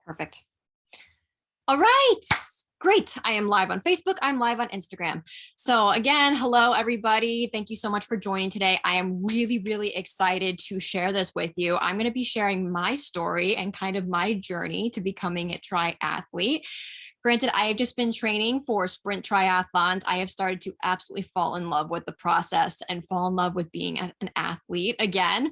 Perfect. All right. Great. I am live on Facebook. I'm live on Instagram. So again, hello everybody. Thank you so much for joining today. I am really, really excited to share this with you. I'm going to be sharing my story and kind of my journey to becoming a triathlete. Granted, I have just been training for sprint triathlons. I have started to absolutely fall in love with the process and fall in love with being an athlete again.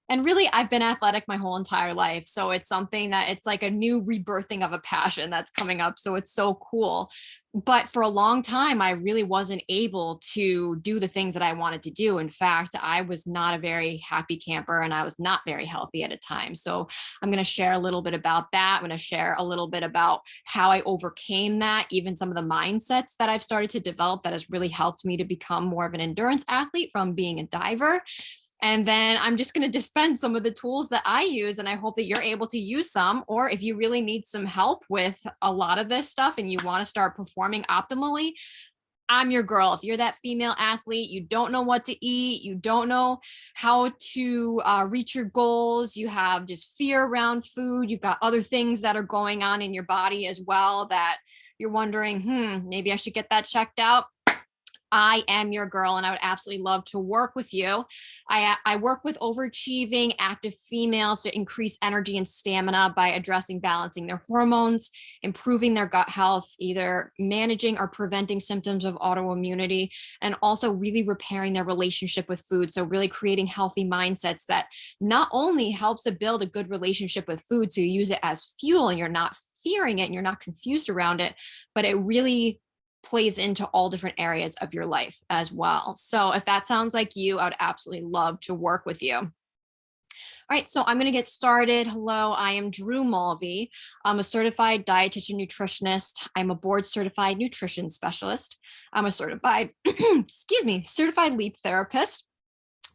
And really, I've been athletic my whole entire life. So it's something that it's like a new rebirthing of a passion that's coming up. So it's so cool. But for a long time, I really wasn't able to do the things that I wanted to do. In fact, I was not a very happy camper and I was not very healthy at a time. So I'm going to share a little bit about that. I'm going to share a little bit about how I overcame that, even some of the mindsets that I've started to develop that has really helped me to become more of an endurance athlete from being a diver. And then I'm just going to dispense some of the tools that I use. And I hope that you're able to use some, or if you really need some help with a lot of this stuff and you want to start performing optimally, I'm your girl. If you're that female athlete, you don't know what to eat, you don't know how to reach your goals, you have just fear around food, you've got other things that are going on in your body as well that you're wondering, maybe I should get that checked out. I am your girl and I would absolutely love to work with you. I work with overachieving active females to increase energy and stamina by addressing balancing their hormones, improving their gut health, either managing or preventing symptoms of autoimmunity, and also really repairing their relationship with food. So really creating healthy mindsets that not only helps to build a good relationship with food, so you use it as fuel and you're not fearing it and you're not confused around it, but it really plays into all different areas of your life as well. So if that sounds like you, I would absolutely love to work with you. All right, so I'm going to get started. Hello, I am Drew Mulvey. I'm a certified dietitian nutritionist. I'm a board certified nutrition specialist. I'm a certified, certified leap therapist,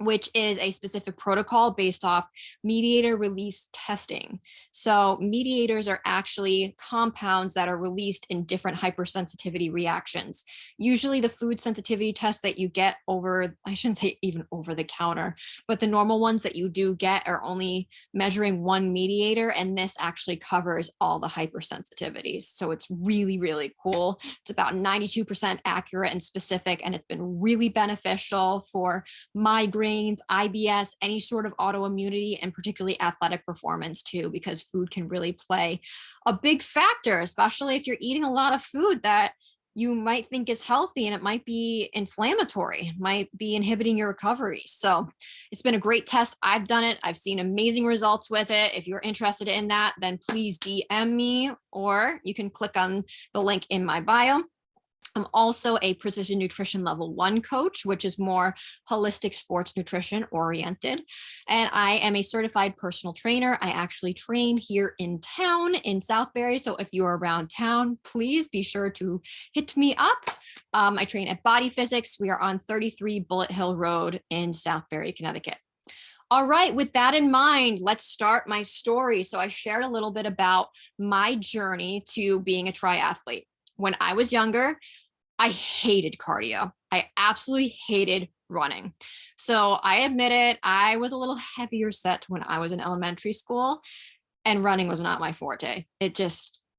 which is a specific protocol based off mediator release testing. So mediators are actually compounds that are released in different hypersensitivity reactions. Usually the food sensitivity tests that you get over, I shouldn't say even over the counter, but the normal ones that you do get are only measuring one mediator, and this actually covers all the hypersensitivities. So it's really, really cool. It's about 92% accurate and specific, and it's been really beneficial for migraine, IBS, any sort of autoimmunity, and particularly athletic performance too, because food can really play a big factor, especially if you're eating a lot of food that you might think is healthy and it might be inflammatory, might be inhibiting your recovery. So it's been a great test. I've done it. I've seen amazing results with it. If you're interested in that, then please DM me, or you can click on the link in my bio. I'm also a precision nutrition level 1 coach, which is more holistic sports nutrition oriented. And I am a certified personal trainer. I actually train here in town in Southbury. So if you're around town, please be sure to hit me up. I train at Body Physics. We are on 33 Bullet Hill Road in Southbury, Connecticut. All right, with that in mind, let's start my story. So I shared a little bit about my journey to being a triathlete. When I was younger, I hated cardio. I absolutely hated running. So I admit it, I was a little heavier set when I was in elementary school, and running was not my forte.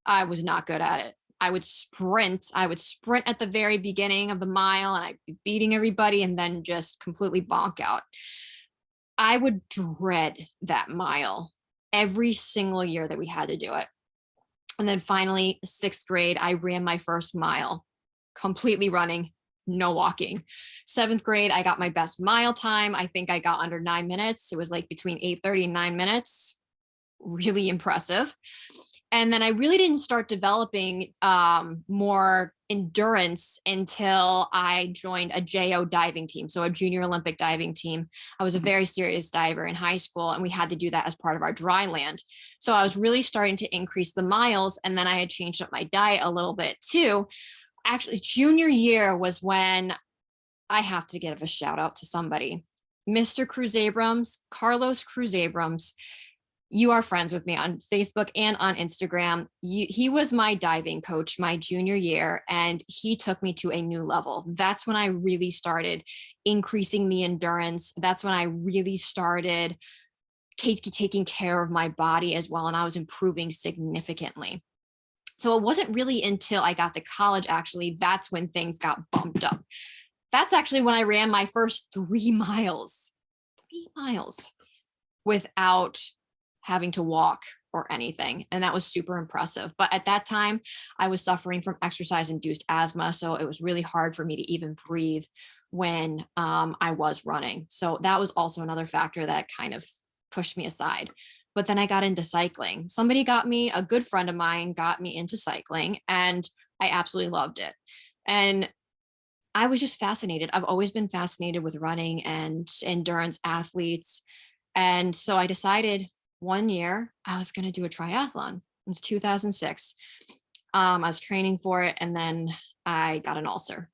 I was not good at it. I would sprint at the very beginning of the mile and I'd be beating everybody and then just completely bonk out. I would dread that mile every single year that we had to do it. And then finally, 6th grade, I ran my first mile, completely running, no walking. 7th grade, I got my best mile time. I think I got under 9 minutes. It was like between 8:30 and 9 minutes. Really impressive. And then I really didn't start developing more endurance until I joined a JO diving team, so a junior Olympic diving team. I was a very serious diver in high school, and we had to do that as part of our dry land. So I was really starting to increase the miles, and then I had changed up my diet a little bit too. Actually, junior year was when I have to give a shout out to somebody. Mr. Cruz Abrams, Carlos Cruz Abrams. You are friends with me on Facebook and on Instagram. He was my diving coach my junior year, and he took me to a new level. That's when I really started increasing the endurance. That's when I really started taking care of my body as well. And I was improving significantly. So it wasn't really until I got to college, actually, that's when things got bumped up. That's actually when I ran my first 3 miles, 3 miles without having to walk or anything. And that was super impressive. But at that time, I was suffering from exercise induced asthma. So it was really hard for me to even breathe when I was running. So that was also another factor that kind of pushed me aside. But then I got into cycling. A good friend of mine got me into cycling, and I absolutely loved it. And I was just fascinated. I've always been fascinated with running and endurance athletes. And so I decided one year I was going to do a triathlon. It was 2006. I was training for it, and then I got an ulcer.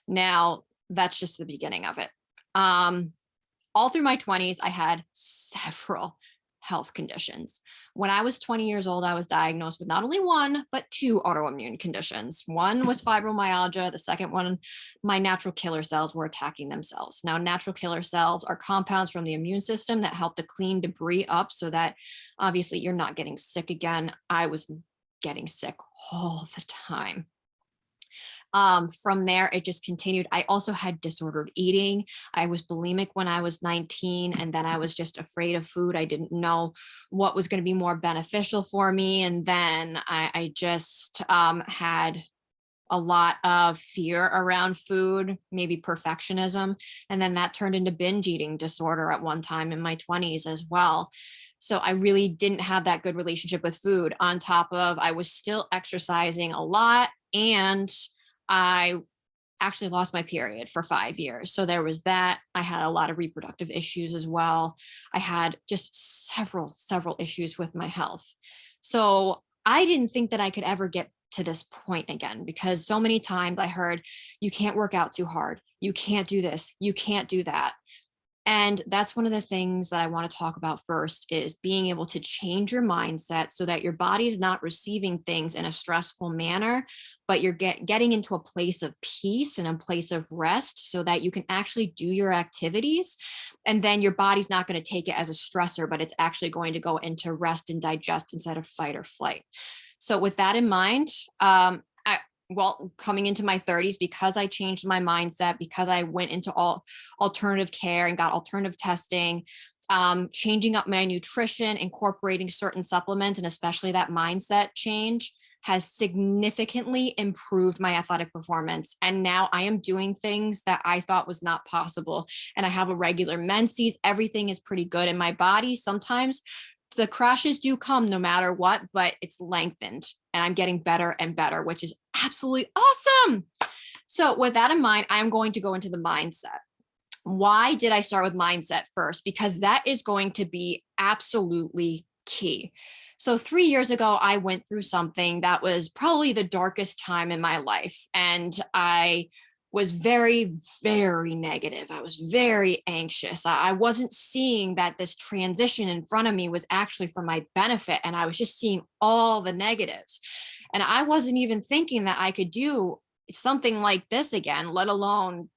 Now, that's just the beginning of it. All through my 20s, I had several health conditions. When I was 20 years old, I was diagnosed with not only one, but 2 autoimmune conditions. One was fibromyalgia. The second one, my natural killer cells were attacking themselves. Now, natural killer cells are compounds from the immune system that help to clean debris up so that obviously you're not getting sick again. I was getting sick all the time. From there, it just continued. I also had disordered eating. I was bulimic when I was 19, and then I was just afraid of food. I didn't know what was going to be more beneficial for me. And then I just had a lot of fear around food, maybe perfectionism. And then that turned into binge eating disorder at one time in my 20s as well. So I really didn't have that good relationship with food, on top of I was still exercising a lot, and I actually lost my period for 5 years. So there was that. I had a lot of reproductive issues as well. I had just several issues with my health. So I didn't think that I could ever get to this point again, because so many times I heard, you can't work out too hard. You can't do this. You can't do that. And that's one of the things that I want to talk about first, is being able to change your mindset so that your body's not receiving things in a stressful manner, but you're getting into a place of peace and a place of rest so that you can actually do your activities. And then your body's not going to take it as a stressor, but it's actually going to go into rest and digest instead of fight or flight. So with that in mind, coming into my 30s, because I changed my mindset, because I went into all alternative care and got alternative testing, changing up my nutrition, incorporating certain supplements, and especially that mindset change has significantly improved my athletic performance. And now I am doing things that I thought was not possible. And I have a regular menses. Everything is pretty good in my body. Sometimes the crashes do come no matter what, but it's lengthened and I'm getting better and better, which is absolutely awesome. So with that in mind, I'm going to go into the mindset. Why did I start with mindset first? Because that is going to be absolutely key. So 3 years ago, I went through something that was probably the darkest time in my life. And I was very, very negative. I was very anxious. I wasn't seeing that this transition in front of me was actually for my benefit. And I was just seeing all the negatives. And I wasn't even thinking that I could do something like this again, let alone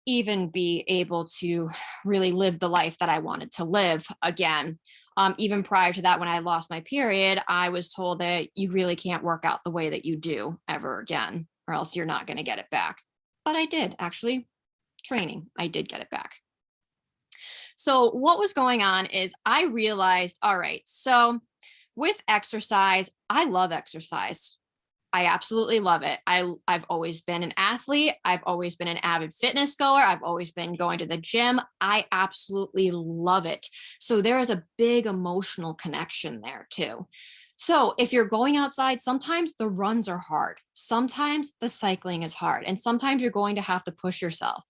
even be able to really live the life that I wanted to live again. Even prior to that, when I lost my period, I was told that you really can't work out the way that you do ever again, or else you're not going to get it back. But I did actually training. I did get it back. So what was going on is I realized, all right, so with exercise, I love exercise. I absolutely love it. I've always been an athlete. I've always been an avid fitness goer. I've always been going to the gym. I absolutely love it. So there is a big emotional connection there too. So if you're going outside, sometimes the runs are hard. Sometimes the cycling is hard. And sometimes you're going to have to push yourself.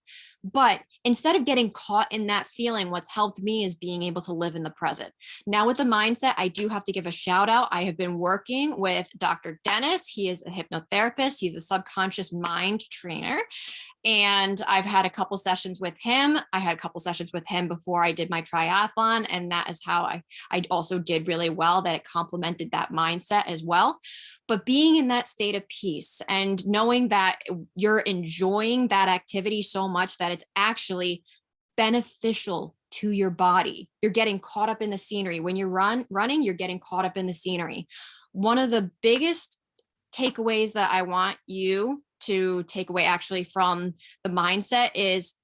But instead of getting caught in that feeling, what's helped me is being able to live in the present. Now with the mindset, I do have to give a shout out. I have been working with Dr. Dennis. He is a hypnotherapist. He's a subconscious mind trainer. And I've had a couple sessions with him. I had a couple sessions with him before I did my triathlon. And that is how I also did really well, that it complemented that mindset as well. But being in that state of peace and knowing that you're enjoying that activity so much that it's actually beneficial to your body. You're getting caught up in the scenery. When you're running, you're getting caught up in the scenery. One of the biggest takeaways that I want you to take away actually from the mindset is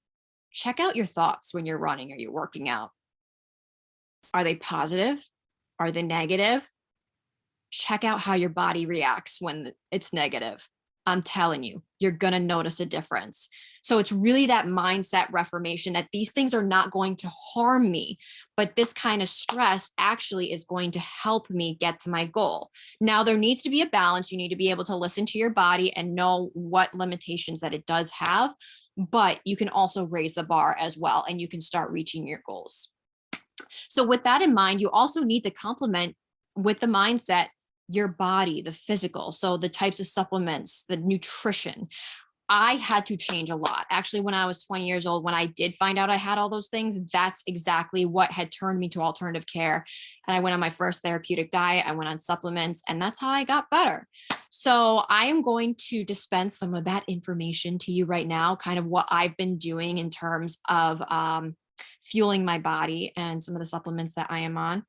check out your thoughts when you're running or you're working out. Are they positive? Are they negative? Check out how your body reacts when it's negative. I'm telling you, you're going to notice a difference. So it's really that mindset reformation that these things are not going to harm me, but this kind of stress actually is going to help me get to my goal. Now, there needs to be a balance. You need to be able to listen to your body and know what limitations that it does have, but you can also raise the bar as well, and you can start reaching your goals. So with that in mind, you also need to complement with the mindset your body, the physical. So the types of supplements, the nutrition. I had to change a lot. Actually, when I was 20 years old, when I did find out I had all those things, that's exactly what had turned me to alternative care. And I went on my first therapeutic diet. I went on supplements, and that's how I got better. So I am going to dispense some of that information to you right now, kind of what I've been doing in terms of fueling my body and some of the supplements that I am on.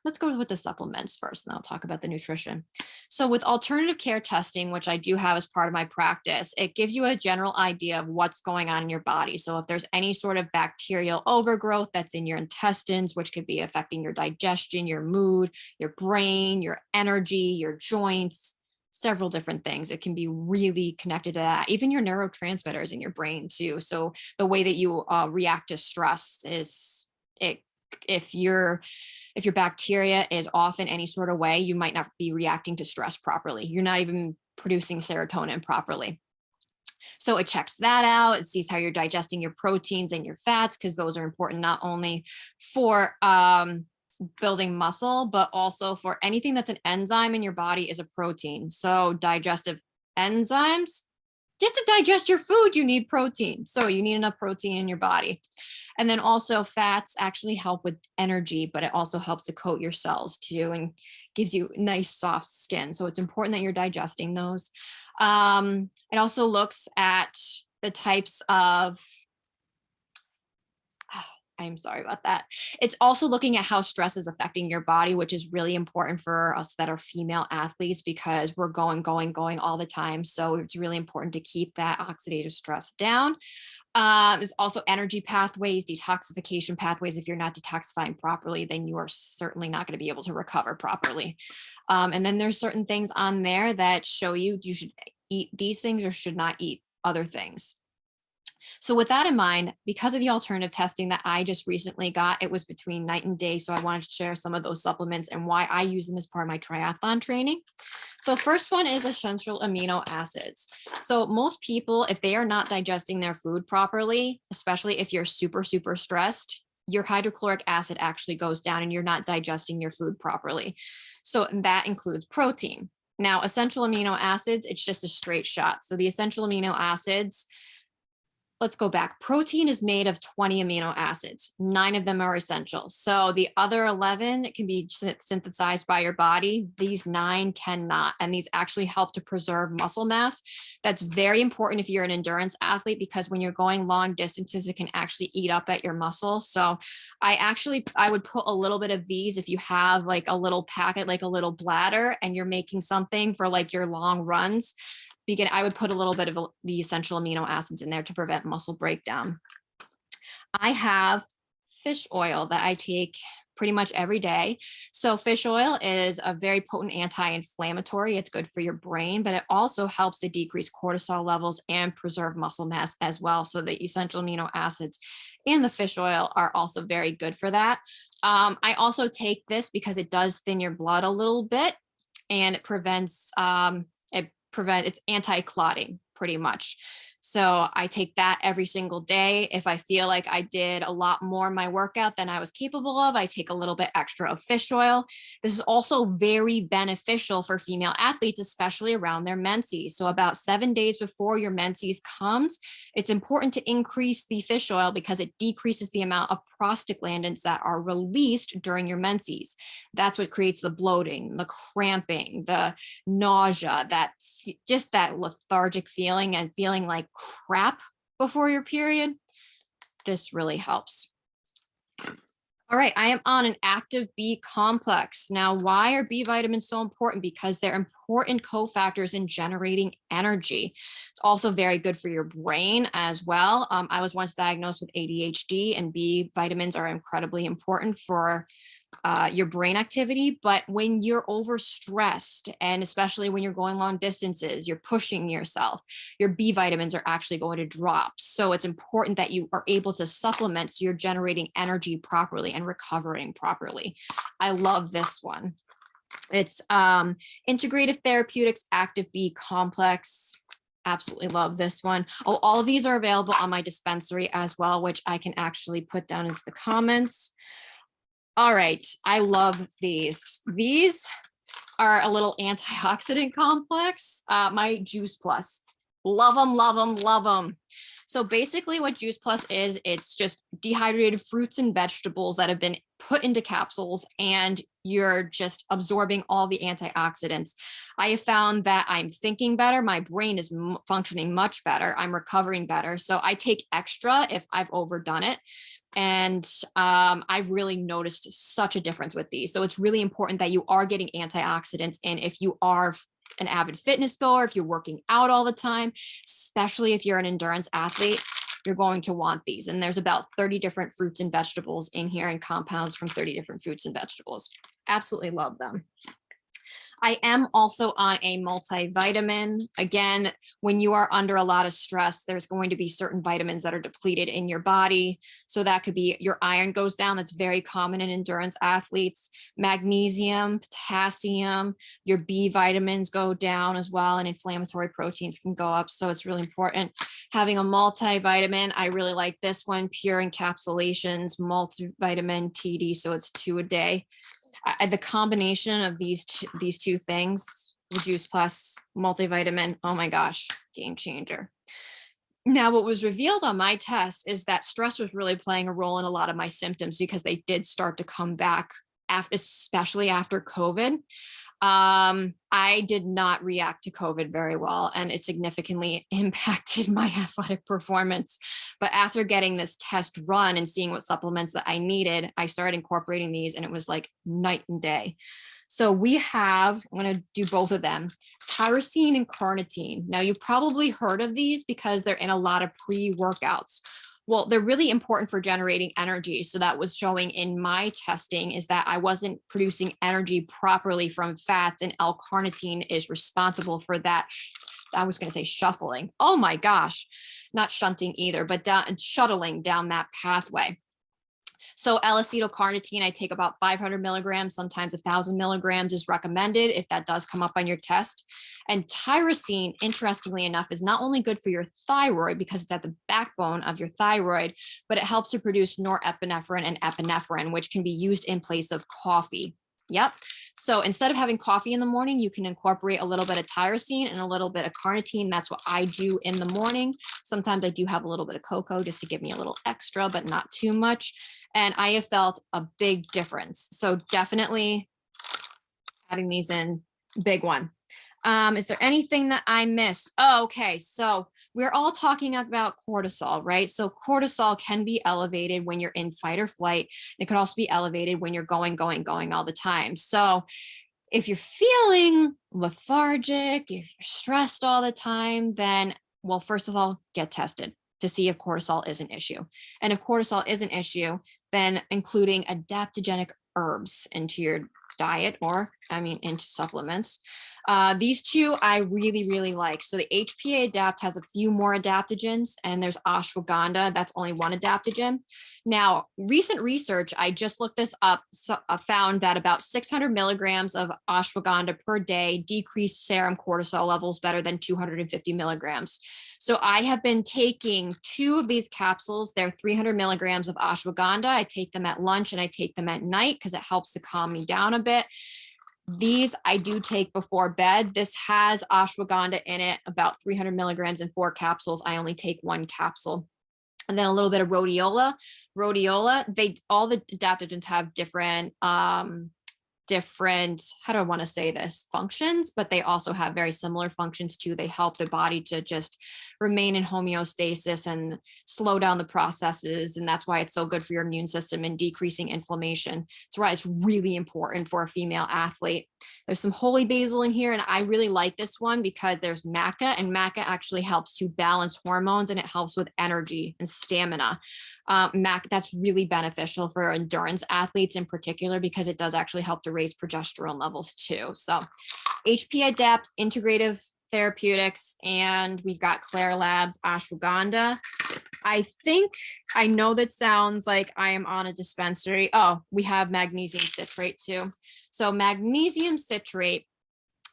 Let's go with the supplements first, and I'll talk about the nutrition. So with alternative care testing, which I do have as part of my practice, it gives you a general idea of what's going on in your body. So if there's any sort of bacterial overgrowth that's in your intestines, which could be affecting your digestion, your mood, your brain, your energy, your joints, several different things. It can be really connected to that. Even your neurotransmitters in your brain too. So the way that you react to stress is it. If your bacteria is off in any sort of way, you might not be reacting to stress properly. You're not even producing serotonin properly. So it checks that out. It sees how you're digesting your proteins and your fats, because those are important not only for building muscle, but also for anything that's an enzyme in your body is a protein. So digestive enzymes, just to digest your food, you need protein. So you need enough protein in your body. And then also fats actually help with energy, but it also helps to coat your cells too and gives you nice soft skin. So it's important that you're digesting those. It also looks at the types of, I'm sorry about that. It's also looking at how stress is affecting your body, which is really important for us that are female athletes, because we're going all the time. So it's really important to keep that oxidative stress down. There's also energy pathways, detoxification pathways. If you're not detoxifying properly, then you are certainly not going to be able to recover properly. And then there's certain things on there that show you should eat these things or should not eat other things. So with that in mind, because of the alternative testing that I just recently got, it was between night and day. So I wanted to share some of those supplements and why I use them as part of my triathlon training. So first one is essential amino acids. So most people, if they are not digesting their food properly, especially if you're super stressed, your hydrochloric acid actually goes down and you're not digesting your food properly. So that includes protein. Now, essential amino acids, it's just a straight shot. So the essential amino acids, let's go back. Protein is made of 20 amino acids. 9 of them are essential. So the other 11 can be synthesized by your body. These 9 cannot. And these actually help to preserve muscle mass. That's very important if you're an endurance athlete, because when you're going long distances, it can actually eat up at your muscle. So I would put a little bit of these if you have like a little packet, like a little bladder, and you're making something for like your long runs. I would put a little bit of the essential amino acids in there to prevent muscle breakdown. I have fish oil that I take pretty much every day. So fish oil is a very potent anti-inflammatory. It's good for your brain, but it also helps to decrease cortisol levels and preserve muscle mass as well. So the essential amino acids in the fish oil are also very good for that. I also take this because it does thin your blood a little bit, and it prevents it's anti-clotting pretty much. So I take that every single day. If I feel like I did a lot more in my workout than I was capable of, I take a little bit extra of fish oil. This is also very beneficial for female athletes, especially around their menses. So about 7 days before your menses comes, it's important to increase the fish oil because it decreases the amount of prostaglandins that are released during your menses. That's what creates the bloating, the cramping, the nausea, just that lethargic feeling and feeling like crap before your period. this really helps. All right, I am on an active B complex. Now, why are B vitamins so important? Because they're important cofactors in generating energy. It's also very good for your brain as well. I was once diagnosed with ADHD, and B vitamins are incredibly important for your brain activity. But when you're overstressed, and especially when you're going long distances, you're pushing yourself, your B vitamins are actually going to drop. So it's important that you are able to supplement so you're generating energy properly and recovering properly. I love this one. It's Integrative Therapeutics Active B Complex. Absolutely love this one. Oh, all of these are available on my dispensary as well, which I can actually put down into the comments. All right, I love these. These are a little antioxidant complex. My Juice Plus. Love them, love them, love them. So basically what Juice Plus is, it's just dehydrated fruits and vegetables that have been put into capsules, and you're just absorbing all the antioxidants. I have found that I'm thinking better. My brain is functioning much better. I'm recovering better. So I take extra if I've overdone it. And I've really noticed such a difference with these. So it's really important that you are getting antioxidants in if you are an avid fitness goer, if you're working out all the time, especially if you're an endurance athlete, you're going to want these. And there's about 30 different fruits and vegetables in here, and compounds from 30 different fruits and vegetables. Absolutely love them. I am also on a multivitamin. Again, when you are under a lot of stress, there's going to be certain vitamins that are depleted in your body. So that could be your iron goes down. That's very common in endurance athletes. Magnesium, potassium, your B vitamins go down as well, and inflammatory proteins can go up. So it's really important having a multivitamin. I really like this one, Pure Encapsulations Multivitamin TD. So it's 2 a day. The combination of these two things, the Juice Plus multivitamin, oh my gosh, game changer. Now, what was revealed on my test is that stress was really playing a role in a lot of my symptoms, because they did start to come back, especially after COVID. I did not react to COVID very well, and it significantly impacted my athletic performance. But after getting this test run and seeing what supplements that I needed, I started incorporating these, and it was like night and day. So we have, I'm going to do both of them, tyrosine and carnitine. Now, you've probably heard of these because they're in a lot of pre-workouts. Well, they're really important for generating energy. So that was showing in my testing, is that I wasn't producing energy properly from fats, and L-carnitine is responsible for that. I was going to say shuffling. Oh my gosh, not shunting either, but shuttling down that pathway. So L-acetylcarnitine, I take about 500 milligrams, sometimes 1,000 milligrams is recommended if that does come up on your test. And tyrosine, interestingly enough, is not only good for your thyroid because it's at the backbone of your thyroid, but it helps to produce norepinephrine and epinephrine, which can be used in place of coffee. Yep. So instead of having coffee in the morning, you can incorporate a little bit of tyrosine and a little bit of carnitine. That's what I do in the morning. Sometimes I do have a little bit of cocoa just to give me a little extra, but not too much. And I have felt a big difference. So definitely adding these in, big one. Is there anything that I missed? Oh, okay. So we're all talking about cortisol, right? So cortisol can be elevated when you're in fight or flight. It could also be elevated when you're going all the time. So if you're feeling lethargic, if you're stressed all the time, then, well, first of all, get tested to see if cortisol is an issue. And if cortisol is an issue, then including adaptogenic herbs into your diet, or into supplements. These two I really, really like. So the HPA Adapt has a few more adaptogens, and there's ashwagandha. That's only one adaptogen. Now, recent research, I just looked this up, found that about 600 milligrams of ashwagandha per day decreased serum cortisol levels better than 250 milligrams. So I have been taking 2 of these capsules. They're 300 milligrams of ashwagandha. I take them at lunch and I take them at night because it helps to calm me down a bit. These I do take before bed. This has ashwagandha in it, about 300 milligrams in 4 capsules. I only take 1 capsule. And then a little bit of rhodiola. All the adaptogens have different different, how do I want to say this, functions, but they also have very similar functions too. They help the body to just remain in homeostasis and slow down the processes. And that's why it's so good for your immune system and decreasing inflammation. That's why it's really important for a female athlete. There's some holy basil in here, and I really like this one because there's maca, and maca actually helps to balance hormones, and it helps with energy and stamina. That's really beneficial for endurance athletes in particular because it does actually help to raise progesterone levels too. So HP Adapt Integrative Therapeutics, and we've got Claire Labs Ashwagandha. I think I know that sounds like I am on a dispensary. Oh, we have magnesium citrate too. So magnesium citrate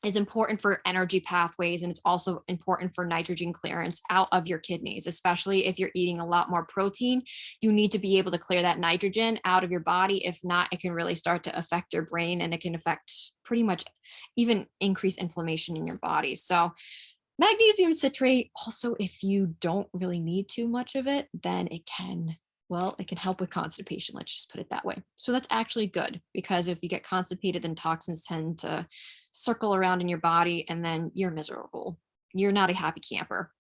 is important for energy pathways, and it's also important for nitrogen clearance out of your kidneys, especially if you're eating a lot more protein. You need to be able to clear that nitrogen out of your body. If not, it can really start to affect your brain, and it can affect pretty much even increase inflammation in your body. So magnesium citrate, also, if you don't really need too much of it, then it can help with constipation. Let's just put it that way. So that's actually good, because if you get constipated, then toxins tend to circle around in your body, and then you're miserable. You're not a happy camper.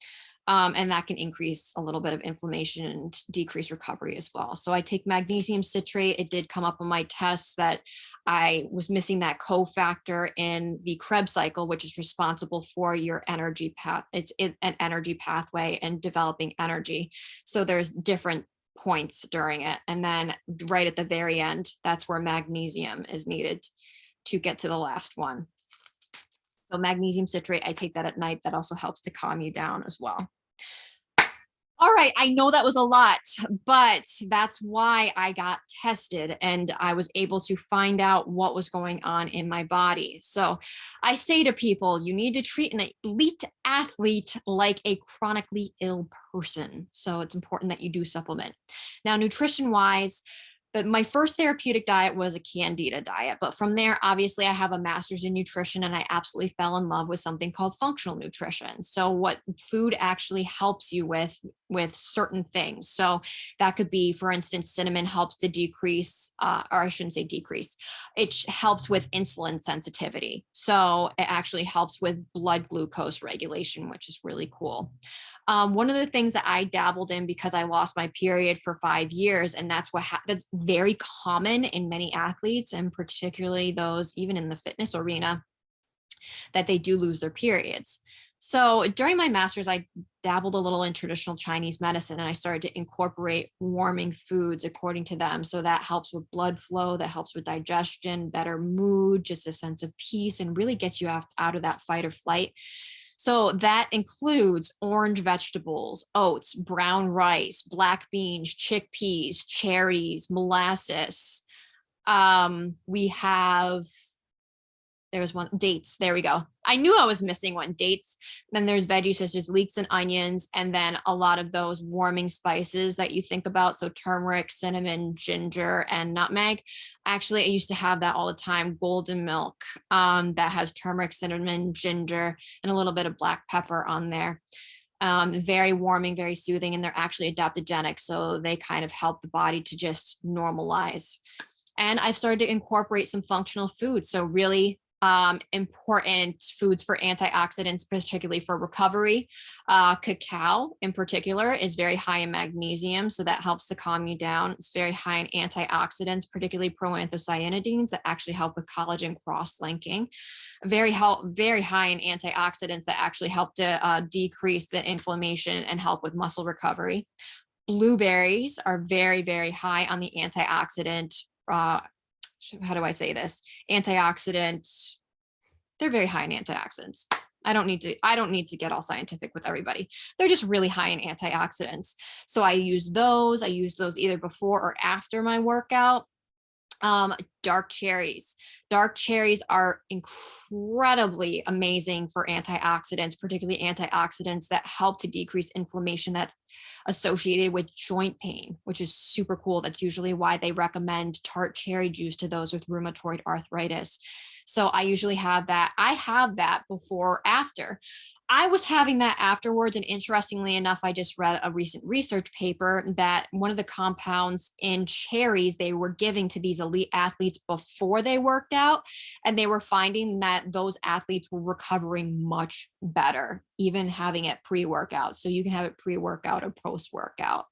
And that can increase a little bit of inflammation and decrease recovery as well. So I take magnesium citrate. It did come up on my tests that I was missing that cofactor in the Krebs cycle, which is responsible for your energy path. It's an energy pathway and developing energy. So there's different points during it. And then right at the very end, that's where magnesium is needed to get to the last one. So magnesium citrate, I take that at night. That also helps to calm you down as well. All right, I know that was a lot, but that's why I got tested and I was able to find out what was going on in my body. So I say to people, you need to treat an elite athlete like a chronically ill person. So it's important that you do supplement. Now, nutrition-wise, but my first therapeutic diet was a Candida diet. But from there, obviously, I have a master's in nutrition, and I absolutely fell in love with something called functional nutrition. So what food actually helps you with certain things. So that could be, for instance, cinnamon helps to decrease, or I shouldn't say decrease. It helps with insulin sensitivity. So it actually helps with blood glucose regulation, which is really cool. One of the things that I dabbled in, because I lost my period for 5 years, and that's that's very common in many athletes, and particularly those even in the fitness arena, that they do lose their periods. So during my master's, I dabbled a little in traditional Chinese medicine, and I started to incorporate warming foods according to them. So that helps with blood flow, that helps with digestion, better mood, just a sense of peace, and really gets you out of that fight or flight. So that includes orange vegetables, oats, brown rice, black beans, chickpeas, cherries, molasses. We have, there was one, dates. There we go. I knew I was missing one, dates. Then there's veggies such as leeks and onions, and then a lot of those warming spices that you think about. So turmeric, cinnamon, ginger, and nutmeg. Actually, I used to have that all the time. Golden milk that has turmeric, cinnamon, ginger, and a little bit of black pepper on there. Very warming, very soothing, and they're actually adaptogenic. So they kind of help the body to just normalize. And I've started to incorporate some functional foods. So really important foods for antioxidants, particularly for recovery. Cacao in particular is very high in magnesium, so that helps to calm you down. It's very high in antioxidants, particularly proanthocyanidins that actually help with collagen cross-linking. Very high in antioxidants that actually help to decrease the inflammation and help with muscle recovery. Blueberries are very, very high on the antioxidant, how do I say this? Antioxidants. They're very high in antioxidants. I don't need to get all scientific with everybody. They're just really high in antioxidants. So I use those. I use those either before or after my workout. Dark cherries. Dark cherries are incredibly amazing for antioxidants, particularly antioxidants that help to decrease inflammation that's associated with joint pain, which is super cool. That's usually why they recommend tart cherry juice to those with rheumatoid arthritis. So I usually have that. I have that before or after. I was having that afterwards. And interestingly enough, I just read a recent research paper that one of the compounds in cherries they were giving to these elite athletes before they worked out. And they were finding that those athletes were recovering much better, even having it pre-workout. So you can have it pre-workout or post-workout.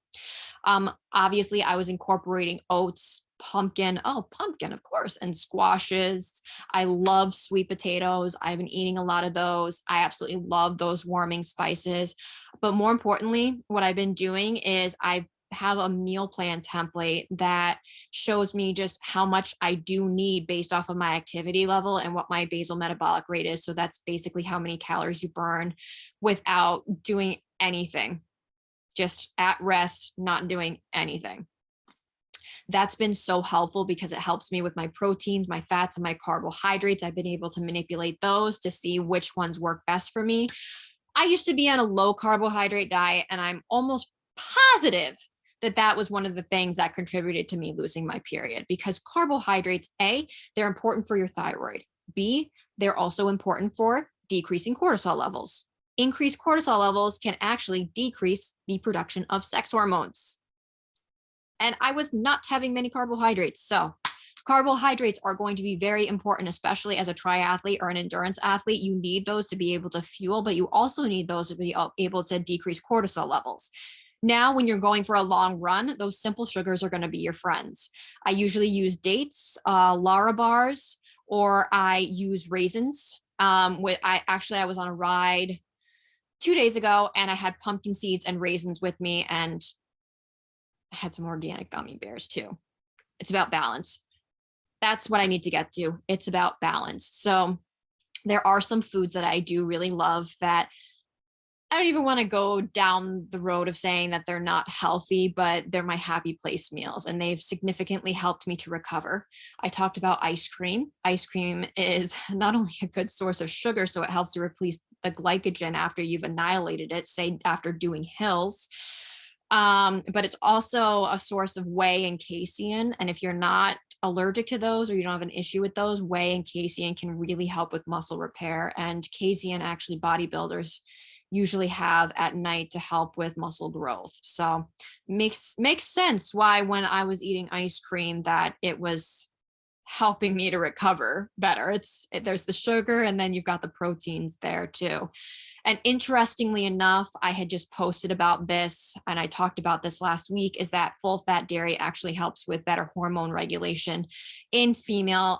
Obviously, I was incorporating oats, pumpkin, of course, and squashes. I love sweet potatoes. I've been eating a lot of those. I absolutely love those warming spices. But more importantly, what I've been doing is I have a meal plan template that shows me just how much I do need based off of my activity level and what my basal metabolic rate is. So that's basically how many calories you burn without doing anything, just at rest, not doing anything. That's been so helpful because it helps me with my proteins, my fats, and my carbohydrates. I've been able to manipulate those to see which ones work best for me. I used to be on a low carbohydrate diet, and I'm almost positive that that was one of the things that contributed to me losing my period, because carbohydrates, A, they're important for your thyroid. B, they're also important for decreasing cortisol levels. Increased cortisol levels can actually decrease the production of sex hormones. And I was not having many carbohydrates. So carbohydrates are going to be very important, especially as a triathlete or an endurance athlete. You need those to be able to fuel, but you also need those to be able to decrease cortisol levels. Now, when you're going for a long run, those simple sugars are going to be your friends. I usually use dates, Lara bars, or I use raisins. I was on a ride 2 days ago, and I had pumpkin seeds and raisins with me, and I had some organic gummy bears too. It's about balance. That's what I need to get to. It's about balance. So there are some foods that I do really love that I don't even want to go down the road of saying that they're not healthy, but they're my happy place meals, and they've significantly helped me to recover. I talked about ice cream. Ice cream is not only a good source of sugar, so it helps to replace the glycogen after you've annihilated it, say after doing hills. But it's also a source of whey and casein. And if you're not allergic to those or you don't have an issue with those, whey and casein can really help with muscle repair. And casein actually bodybuilders usually have at night to help with muscle growth. So makes sense why when I was eating ice cream that it was helping me to recover better. There's the sugar, and then you've got the proteins there too. And interestingly enough, I had just posted about this, and I talked about this last week, is that full fat dairy actually helps with better hormone regulation in females,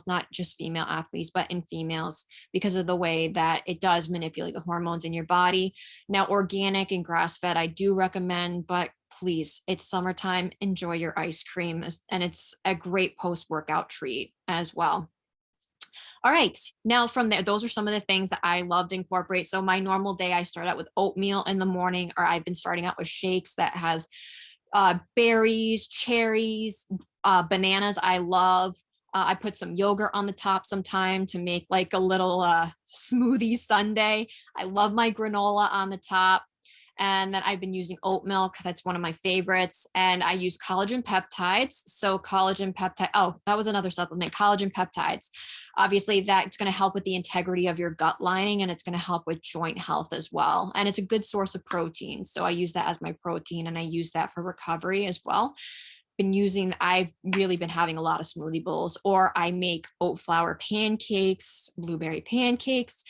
not just female athletes, but in females, because of the way that it does manipulate the hormones in your body. Now, organic and grass fed, I do recommend, but please, it's summertime, enjoy your ice cream, and it's a great post-workout treat as well. All right, now from there, those are some of the things that I love to incorporate. So my normal day, I start out with oatmeal in the morning, or I've been starting out with shakes that has berries, cherries, bananas. I love. I put some yogurt on the top sometime to make like a little smoothie sundae. I love my granola on the top. And then I've been using oat milk. That's one of my favorites. And I use collagen peptides. So collagen peptide, that was another supplement, collagen peptides. Obviously, that's going to help with the integrity of your gut lining, and it's going to help with joint health as well. And it's a good source of protein. So I use that as my protein, and I use that for recovery as well. I've really been having a lot of smoothie bowls, or I make oat flour pancakes, blueberry pancakes.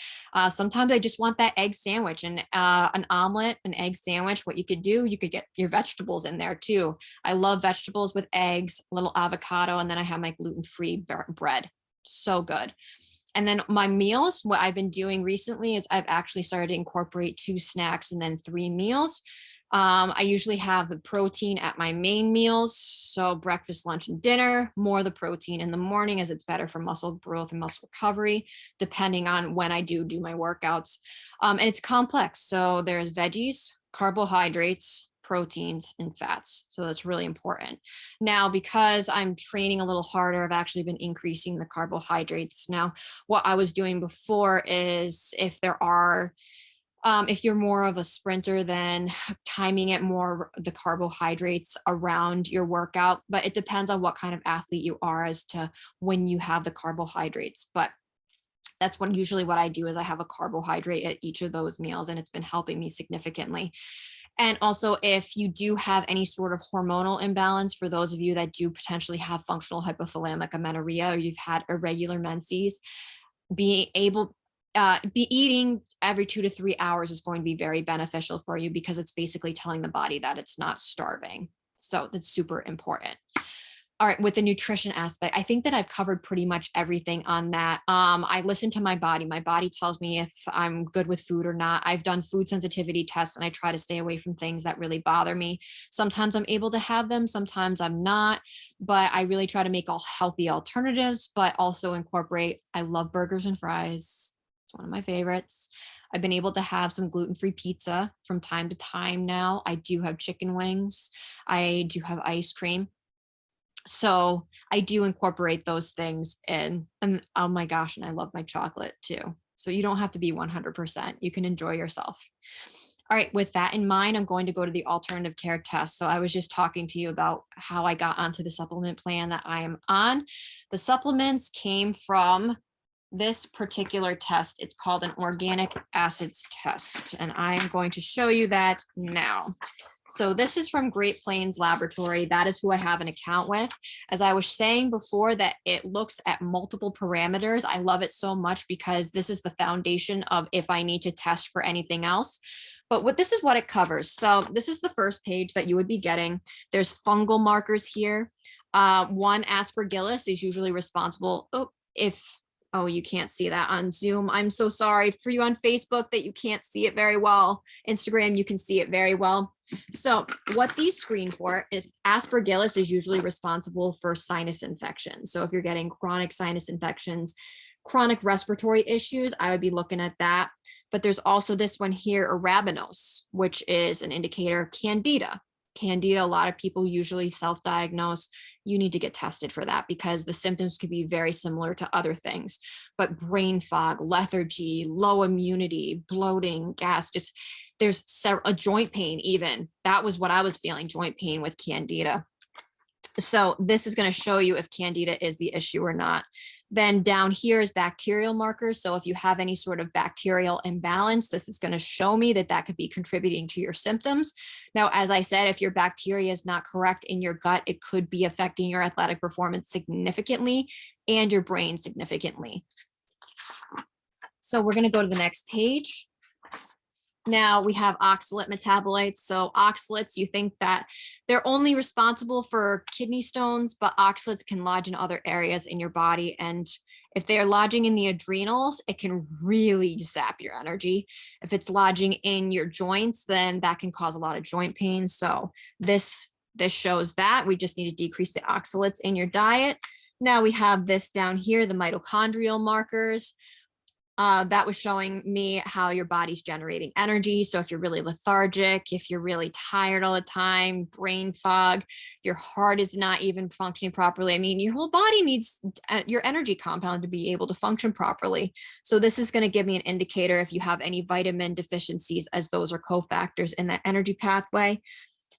Sometimes I just want that egg sandwich, and an omelet, an egg sandwich. What you could do, you could get your vegetables in there too. I love vegetables with eggs, a little avocado, and then I have my gluten-free bread. So good. And then my meals, what I've been doing recently is I've actually started to incorporate 2 snacks and then 3 meals. I usually have the protein at my main meals. So breakfast, lunch, and dinner, more of the protein in the morning, as it's better for muscle growth and muscle recovery, depending on when I do my workouts. And it's complex. So there's veggies, carbohydrates, proteins, and fats. So that's really important. Now, because I'm training a little harder, I've actually been increasing the carbohydrates. Now, what I was doing before is if you're more of a sprinter, then timing it more the carbohydrates around your workout, but it depends on what kind of athlete you are as to when you have the carbohydrates. But That's usually what I do is I have a carbohydrate at each of those meals, and it's been helping me significantly. And also, if you do have any sort of hormonal imbalance, for those of you that do potentially have functional hypothalamic amenorrhea, or you've had irregular menses, being able be eating every 2 to 3 hours is going to be very beneficial for you, because it's basically telling the body that it's not starving. So that's super important. All right, with the nutrition aspect, I think that I've covered pretty much everything on that. I listen to my body. My body tells me if I'm good with food or not. I've done food sensitivity tests, and I try to stay away from things that really bother me. Sometimes I'm able to have them, sometimes I'm not, but I really try to make all healthy alternatives, but also incorporate, I love burgers and fries. It's one of my favorites. I've been able to have some gluten-free pizza from time to time now. I do have chicken wings. I do have ice cream. So I do incorporate those things in, and oh my gosh, and I love my chocolate too. So you don't have to be 100%. You can enjoy yourself. All right, with that in mind, I'm going to go to the alternative care test. So I was just talking to you about how I got onto the supplement plan that I am on. The supplements came from this particular test. It's called an organic acids test, and I am going to show you that now. So this is from Great Plains Laboratory. That is who I have an account with. As I was saying before, that it looks at multiple parameters. I love it so much because this is the foundation of if I need to test for anything else. But this is what it covers. So this is the first page that you would be getting. There's fungal markers here. One, aspergillus is usually responsible. Oh, you can't see that on Zoom. I'm so sorry for you on Facebook that you can't see it very well. Instagram, you can see it very well. So what these screen for is aspergillus is usually responsible for sinus infections. So if you're getting chronic sinus infections, chronic respiratory issues, I would be looking at that. But there's also this one here, arabinose, which is an indicator of candida. Candida, a lot of people usually self-diagnose. You need to get tested for that because the symptoms can be very similar to other things. But brain fog, lethargy, low immunity, bloating, gas, just there's a joint pain even. That was what I was feeling, joint pain with candida. So this is going to show you if candida is the issue or not. Then down here is bacterial markers. So if you have any sort of bacterial imbalance, this is going to show me that that could be contributing to your symptoms. Now, as I said, if your bacteria is not correct in your gut, it could be affecting your athletic performance significantly and your brain significantly. So we're going to go to the next page. Now we have oxalate metabolites. So oxalates, you think that they're only responsible for kidney stones, but oxalates can lodge in other areas in your body. And if they're lodging in the adrenals, it can really sap your energy. If it's lodging in your joints, then that can cause a lot of joint pain. So this shows that we just need to decrease the oxalates in your diet. Now we have this down here, the mitochondrial markers. That was showing me how your body's generating energy. So if you're really lethargic, if you're really tired all the time, brain fog, if your heart is not even functioning properly, I mean, your whole body needs your energy compound to be able to function properly. So this is going to give me an indicator if you have any vitamin deficiencies, as those are cofactors in that energy pathway.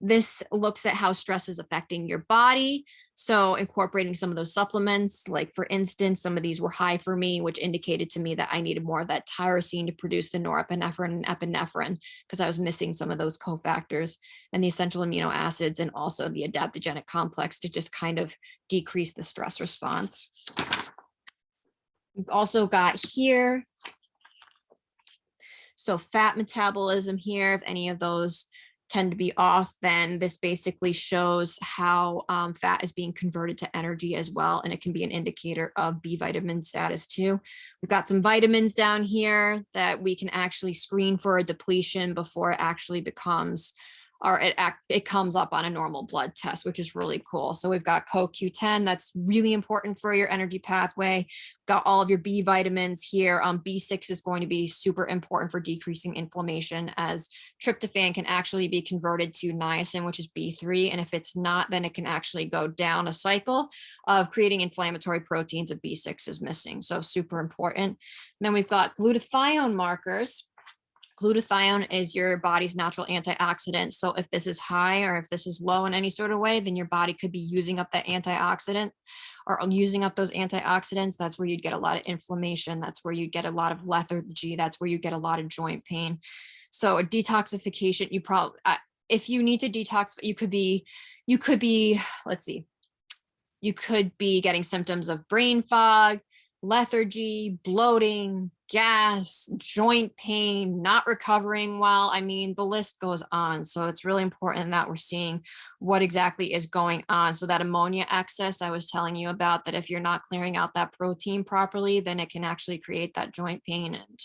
This looks at how stress is affecting your body. So incorporating some of those supplements, like for instance, some of these were high for me, which indicated to me that I needed more of that tyrosine to produce the norepinephrine and epinephrine, because I was missing some of those cofactors and the essential amino acids, and also the adaptogenic complex to just kind of decrease the stress response. We've also got here, so fat metabolism here, if any of those tend to be off, then this basically shows how fat is being converted to energy as well. And it can be an indicator of B vitamin status too. We've got some vitamins down here that we can actually screen for a depletion before it actually becomes, or it comes up on a normal blood test, which is really cool. So we've got CoQ10, that's really important for your energy pathway. Got all of your B vitamins here. B6 is going to be super important for decreasing inflammation, as tryptophan can actually be converted to niacin, which is B3. And if it's not, then it can actually go down a cycle of creating inflammatory proteins if B6 is missing. So super important. And then we've got glutathione markers. Glutathione is your body's natural antioxidant. So if this is high or if this is low in any sort of way, then your body could be using up that antioxidant or using up those antioxidants. That's where you'd get a lot of inflammation. That's where you get a lot of lethargy. That's where you get a lot of joint pain. So a detoxification, you probably, if you need to detox, you could be, let's see, you could be getting symptoms of brain fog, lethargy, bloating, gas, joint pain, not recovering well. I mean, the list goes on. So it's really important that we're seeing what exactly is going on. So that ammonia excess I was telling you about, that if you're not clearing out that protein properly, then it can actually create that joint pain and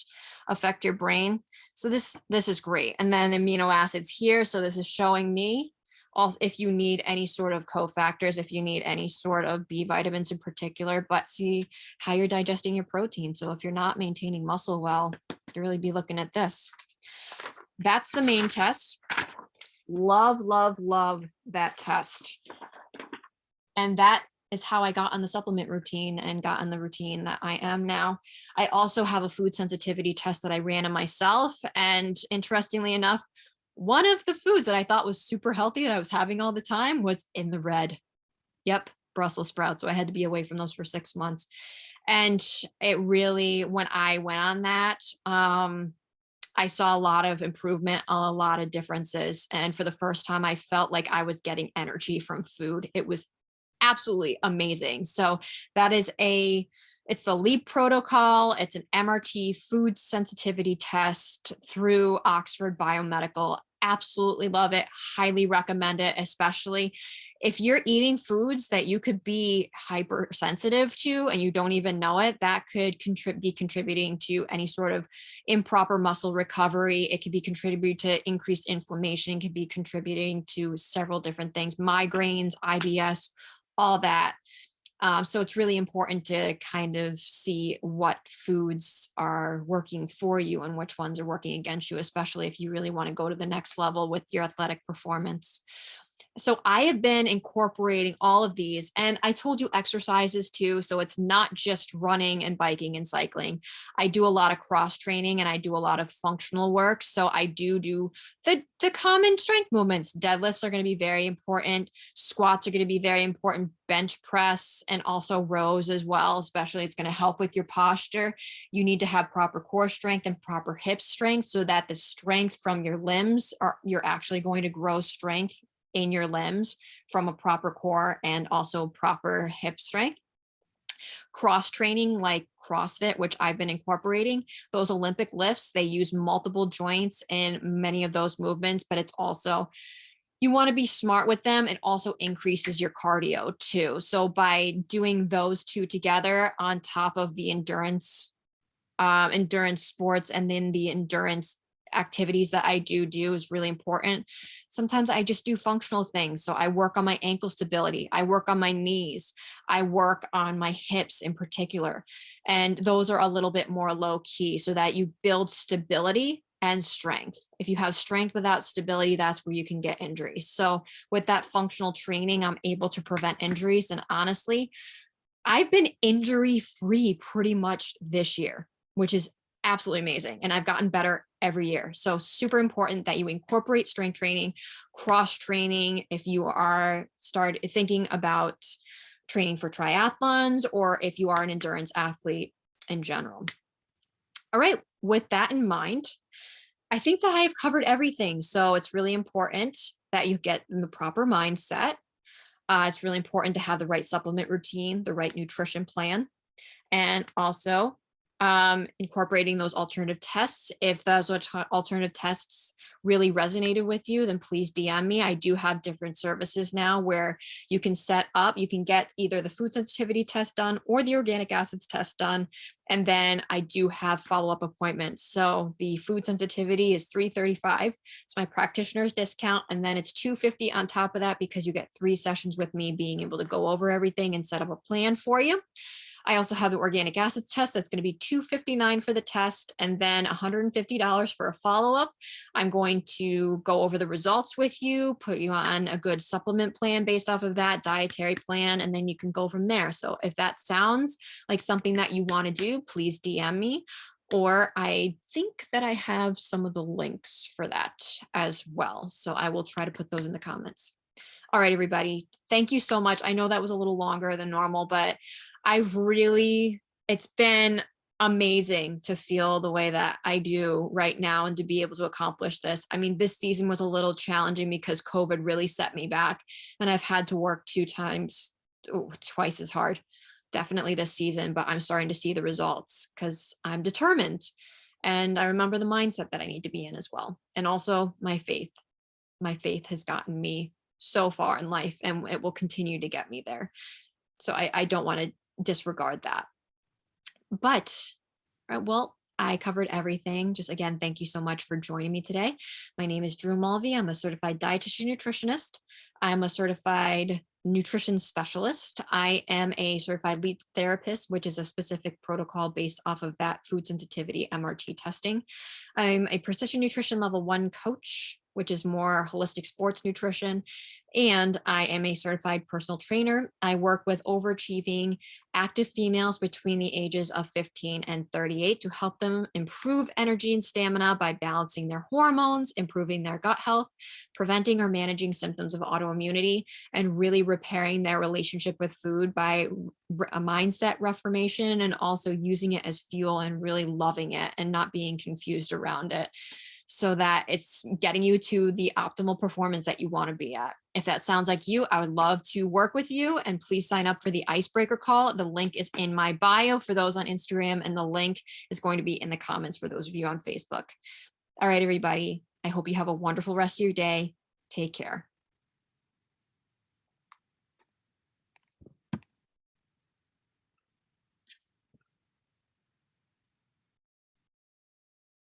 affect your brain. So this is great. And then amino acids here. So this is showing me also if you need any sort of cofactors, if you need any sort of B vitamins in particular, but see how you're digesting your protein. So if you're not maintaining muscle well, you really be looking at this. That's the main test. Love, love, love that test. And that is how I got on the supplement routine and got on the routine that I am now. I also have a food sensitivity test that I ran on myself. And interestingly enough, one of the foods that I thought was super healthy that I was having all the time was in the red. Yep, Brussels sprouts. So I had to be away from those for 6 months. And it really, when I went on that, I saw a lot of improvement, a lot of differences. And for the first time, I felt like I was getting energy from food. It was absolutely amazing. So that is it's the LEAP protocol. It's an MRT food sensitivity test through Oxford Biomedical. Absolutely love it. Highly recommend it, especially if you're eating foods that you could be hypersensitive to and you don't even know it. That could be contributing to any sort of improper muscle recovery. It could be contributing to increased inflammation. It could be contributing to several different things, migraines, IBS, all that. So it's really important to kind of see what foods are working for you and which ones are working against you, especially if you really want to go to the next level with your athletic performance. So I have been incorporating all of these, and I told you exercises too. So it's not just running and biking and cycling. I do a lot of cross training and I do a lot of functional work. So I do the common strength movements. Deadlifts are going to be very important. Squats are going to be very important. Bench press and also rows as well, especially it's going to help with your posture. You need to have proper core strength and proper hip strength so that the strength from your limbs you're actually going to grow strength in your limbs from a proper core and also proper hip strength. Cross training like CrossFit, which I've been incorporating, those Olympic lifts, they use multiple joints in many of those movements, but it's also, you want to be smart with them. It also increases your cardio too. So by doing those two together on top of the endurance sports and then the endurance activities that I do is really important. Sometimes I just do functional things. So I work on my ankle stability. I work on my knees. I work on my hips in particular. And those are a little bit more low key so that you build stability and strength. If you have strength without stability, that's where you can get injuries. So with that functional training, I'm able to prevent injuries. And honestly, I've been injury free pretty much this year, which is absolutely amazing. And I've gotten better every year. So super important that you incorporate strength training, cross training. If you are thinking about training for triathlons, or if you are an endurance athlete in general. All right. With that in mind, I think that I have covered everything. So it's really important that you get in the proper mindset. It's really important to have the right supplement routine, the right nutrition plan, and also incorporating those alternative tests. If those alternative tests really resonated with you, then please DM me. I do have different services now where you can get either the food sensitivity test done or the organic acids test done. And then I do have follow-up appointments. So the food sensitivity is $335. It's my practitioner's discount. And then it's $250 on top of that because you get 3 sessions with me being able to go over everything and set up a plan for you. I also have the organic acids test. That's going to be $259 for the test and then $150 for a follow-up. I'm going to go over the results with you, put you on a good supplement plan based off of that dietary plan, and then you can go from there. So if that sounds like something that you want to do, please DM me. or I think that I have some of the links for that as well. So I will try to put those in the comments. All right, everybody. Thank you so much. I know that was a little longer than normal, but it's been amazing to feel the way that I do right now and to be able to accomplish this. I mean, this season was a little challenging because COVID really set me back, and I've had to work twice as hard, definitely this season, but I'm starting to see the results because I'm determined. And I remember the mindset that I need to be in as well. And also my faith. My faith has gotten me so far in life, and it will continue to get me there. So I don't want to disregard that. But well, I covered everything. Just again, thank you so much for joining me today. My name is Drew Mulvey. I'm a certified dietitian nutritionist. I'm a certified nutrition specialist. I am a certified lead therapist, which is a specific protocol based off of that food sensitivity MRT testing. I'm a precision nutrition level 1 coach, which is more holistic sports nutrition. And I am a certified personal trainer. I work with overachieving active females between the ages of 15 and 38 to help them improve energy and stamina by balancing their hormones, improving their gut health, preventing or managing symptoms of autoimmunity, and really repairing their relationship with food by a mindset reformation, and also using it as fuel and really loving it and not being confused around it, so that it's getting you to the optimal performance that you want to be at. If that sounds like you, I would love to work with you, and please sign up for the icebreaker call. The link is in my bio for those on Instagram, and the link is going to be in the comments for those of you on Facebook. All right, everybody. I hope you have a wonderful rest of your day. Take care.